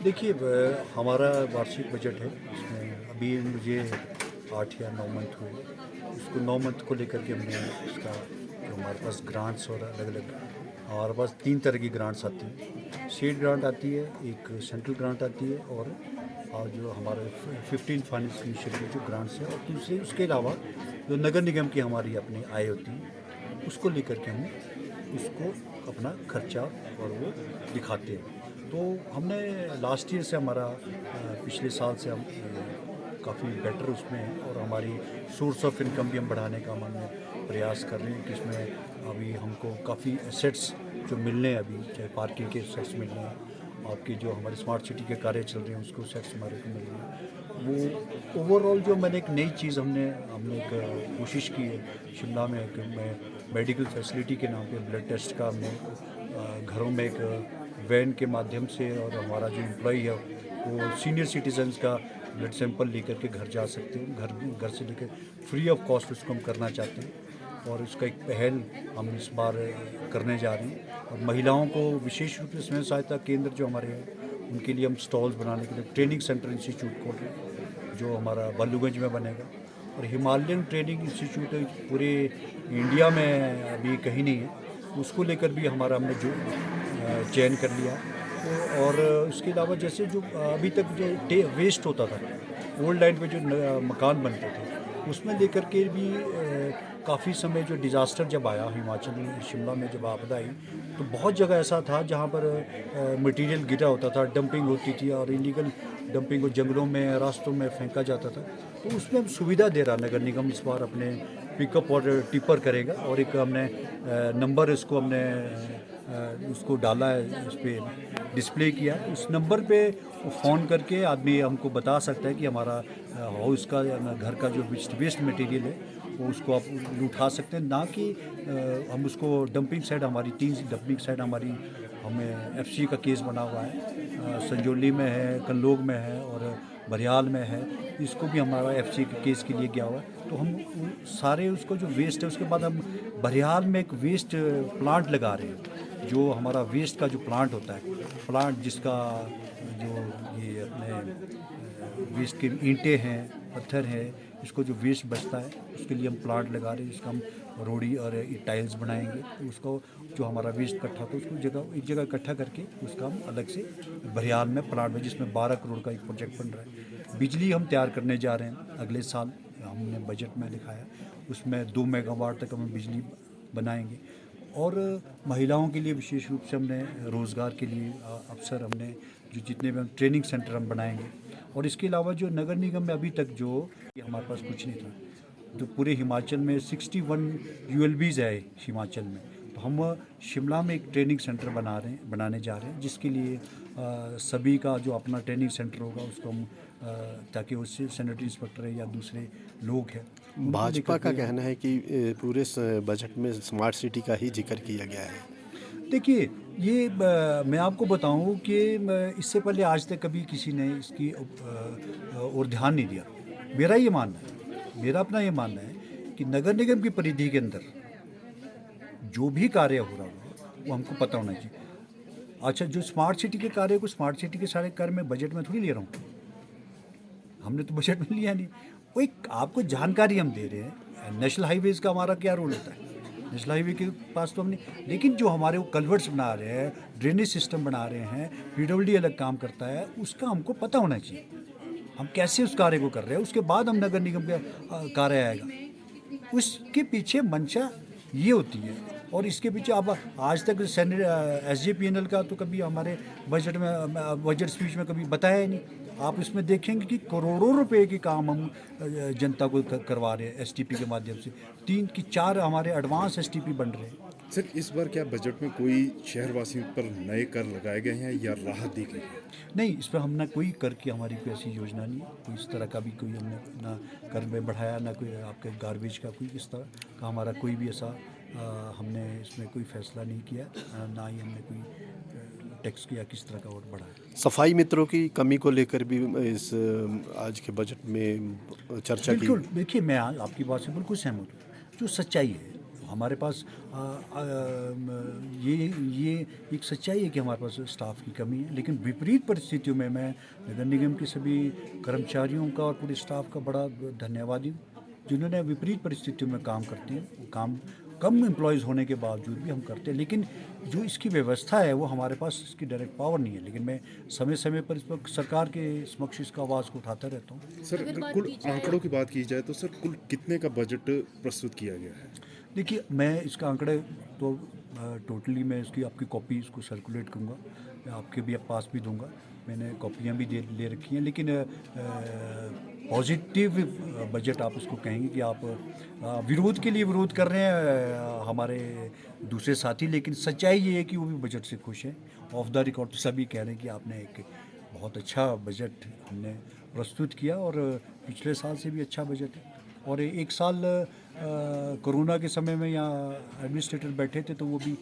देखिए हमारा वार्षिक बजट है। इसमें अभी मुझे 8 या 9 मंथ हुए। उसको 9 मंथ को लेकर के हमने इसका जो हमारे पास ग्रांट्स और अलग अलग हमारे पास 3 तरह की ग्रांट्स आती हैं। स्टेट ग्रांट आती है, एक सेंट्रल ग्रांट आती है और जो हमारे 15 फाइनेंस इनिशिएटिव जो ग्रांट्स है, और दूसरे उसके अलावा जो नगर निगम की हमारी अपनी आय होती है उसको लेकर के हम उसको अपना खर्चा और वो दिखाते हैं। तो हमने लास्ट ईयर से हमारा पिछले साल से हम काफ़ी बेटर उसमें है, और हमारी सोर्स ऑफ इनकम भी हम बढ़ाने का हमने प्रयास कर रहे हैं कि इसमें अभी हमको काफ़ी एसेट्स जो मिलने हैं, अभी चाहे पार्किंग के एसेट्स मिल रहे हैं, आपकी जो हमारे स्मार्ट सिटी के कार्य चल रहे हैं उसको सेट्स हमारे को मिल रहे हैं। वो ओवरऑल जो मैंने एक नई चीज़ हमने हमने एक कोशिश की है शिमला में, एक मेडिकल फैसिलिटी के नाम पे ब्लड टेस्ट का हमने घरों में एक वैन के माध्यम से, और हमारा जो एम्प्लॉई है वो सीनियर सिटीजन्स का ब्लड सैंपल लेकर के घर जा सकते हैं, घर से लेकर फ्री ऑफ कॉस्ट उसको हम करना चाहते हैं। और उसका एक पहल हम इस बार करने जा रहे हैं। और महिलाओं को विशेष रूप से स्वयं सहायता केंद्र जो हमारे हैं उनके लिए हम स्टॉल्स बनाने के लिए ट्रेनिंग सेंटर इंस्टीट्यूट खोल रहे हैं जो हमारा बल्लूगंज में बनेगा। और हिमालयन ट्रेनिंग इंस्टीट्यूट पूरे इंडिया में अभी कहीं नहीं है, उसको लेकर भी हमारा हमने जो चयन कर लिया। तो और इसके अलावा जैसे जो अभी तक जो वेस्ट होता था ओल्ड लाइन पे जो मकान बनते थे उसमें लेकर के भी काफ़ी समय जो डिज़ास्टर जब आया हिमाचल में, शिमला में जब आपदा आई, तो बहुत जगह ऐसा था जहाँ पर मटेरियल गिरा होता था, डंपिंग होती थी, और इलीगल डंपिंग को जंगलों में रास्तों में फेंका जाता था। तो उसमें हम सुविधा दे रहा नगर निगम इस बार अपने पिकअप और टिपर करेगा, और एक हमने नंबर इसको हमने उसको डाला है, इस पर डिस्प्ले किया है। उस नंबर पे फ़ोन करके आदमी हमको बता सकता है कि हमारा हाउस का या घर का जो वेस्ट मटेरियल है वो उसको आप उठा सकते हैं, ना कि हम उसको डंपिंग साइड हमारी 3 डंपिंग साइड हमारी हमें एफसी का केस बना हुआ है, संजौली में है, कल्लोग में है और बरियाल में है। इसको भी हमारा एफसी के केस के लिए गया हुआ है। तो हम सारे उसको जो वेस्ट है उसके बाद हम बरियाल में एक वेस्ट प्लांट लगा रहे हैं, जो हमारा वेस्ट का जो प्लांट होता है, प्लांट जिसका जो ये अपने वेस्ट के ईंटें हैं, पत्थर हैं, इसको जो वेस्ट बचता है उसके लिए हम प्लांट लगा रहे हैं, जिसका हम रोड़ी और टाइल्स बनाएंगे। तो उसको जो हमारा वेस्ट इकट्ठा होता है उसको एक जगह इकट्ठा करके उसका हम अलग से बरियाल में प्लांट में, जिसमें 12 करोड़ का एक प्रोजेक्ट बन रहा है। बिजली हम तैयार करने जा रहे हैं अगले साल, हमने बजट में लिखाया, उसमें 2 मेगावाट तक हम बिजली बनाएंगे। और महिलाओं के लिए विशेष रूप से हमने रोज़गार के लिए अवसर हमने जो जितने भी हम ट्रेनिंग सेंटर हम बनाएंगे। और इसके अलावा जो नगर निगम में अभी तक जो हमारे पास कुछ नहीं था, तो पूरे हिमाचल में 61 यूएलबीज़ है हिमाचल में, तो हम शिमला में एक ट्रेनिंग सेंटर बनाने जा रहे हैं, जिसके लिए सभी का जो अपना ट्रेनिंग सेंटर होगा उसको हम ताकि उससे सैनिटरी इंस्पेक्टर है या दूसरे लोग हैं उनको भाजपा लेकर का के। कहना है कि पूरे बजट में स्मार्ट सिटी का ही जिक्र किया गया है। देखिए ये मैं आपको बताऊं कि इससे पहले आज तक कभी किसी ने इसकी और ध्यान नहीं दिया। मेरा ये मानना है, मेरा अपना ये मानना है कि नगर निगम की परिधि के अंदर जो भी कार्य हो रहा हो वो हमको पता होना चाहिए। अच्छा, जो स्मार्ट सिटी के कार्य को स्मार्ट सिटी के सारे कार्य मैं बजट में थोड़ी ले रहा हूँ, हमने तो बजट में लिया नहीं। वो एक आपको जानकारी हम दे रहे हैं। नेशनल हाईवेज़ का हमारा क्या रोल होता है, नेशनल हाईवे के पास तो हमने, लेकिन जो हमारे वो कल्वर्ट्स बना रहे हैं, ड्रेनेज सिस्टम बना रहे हैं, पीडब्ल्यूडी अलग काम करता है, उसका हमको पता होना चाहिए हम कैसे उस कार्य को कर रहे हैं। उसके बाद हम नगर निगम का कार्य आएगा। उसके पीछे मंशा ये होती है। और इसके पीछे अब आज तक SJPNL का तो कभी हमारे बजट में बजट स्पीच में कभी बताया ही नहीं। आप इसमें देखेंगे कि करोड़ों रुपए के काम हम जनता को करवा रहे हैं STP के माध्यम से। 3 की 4 हमारे एडवांस STP बन रहे हैं। सर, इस बार क्या बजट में कोई शहरवासियों पर नए कर लगाए गए हैं या राहत दी गई है? नहीं, इस पर हमने कोई कर की हमारी कोई ऐसी योजना नहीं है, कोई इस तरह का भी कोई हमने ना कर में बढ़ाया, ना कोई आपके गार्बेज का कोई इस तरह का हमारा कोई भी ऐसा हमने इसमें कोई फैसला नहीं किया, ना ही हमने कोई टैक्स किया किस तरह का और बढ़ाया। सफाई मित्रों की कमी को लेकर भी इस आज के बजट में चर्चा की। बिल्कुल, देखिए मैं आपकी बात से बिल्कुल सहमत हूँ। जो सच्चाई है, हमारे पास ये एक सच्चाई है कि हमारे पास स्टाफ की कमी है, लेकिन विपरीत परिस्थितियों में मैं नगर निगम के सभी कर्मचारियों का और पूरे स्टाफ का बड़ा धन्यवादी हूँ, जिन्होंने विपरीत परिस्थितियों में काम करते हैं। वो काम कम एम्प्लॉयज़ होने के बावजूद भी हम करते हैं, लेकिन जो इसकी व्यवस्था है वो हमारे पास इसकी डायरेक्ट पावर नहीं है, लेकिन मैं समय समय पर इस पर सरकार के समक्ष इसका आवाज़ को उठाता रहता हूँ। सर अगर अगर बात कुल की जाए- आंकड़ों की बात की जाए तो सर कुल कितने का बजट प्रस्तुत किया गया है? देखिए, मैं इसका आंकड़े तो टोटली मैं इसकी आपकी कॉपी इसको सर्कुलेट करूँगा, मैं आपके भी पास भी दूंगा, मैंने कॉपियाँ भी ले रखी हैं, लेकिन पॉजिटिव बजट आप इसको कहेंगे कि आप विरोध के लिए विरोध कर रहे हैं हमारे दूसरे साथी, लेकिन सच्चाई ये है कि वो भी बजट से खुश हैं। ऑफ द रिकॉर्ड तो सभी कह रहे हैं कि आपने एक बहुत अच्छा बजट हमने प्रस्तुत किया और पिछले साल से भी अच्छा बजट है। और एक साल कोरोना के समय में यहाँ एडमिनिस्ट्रेटर बैठे थे तो वो भी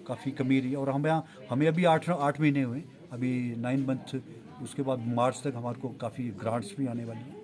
काफ़ी कमी रही, और हमें अभी 8 महीने हुए, अभी 9 मंथ, उसके बाद मार्च तक हमारे को काफ़ी ग्रांट्स भी आने वाली हैं।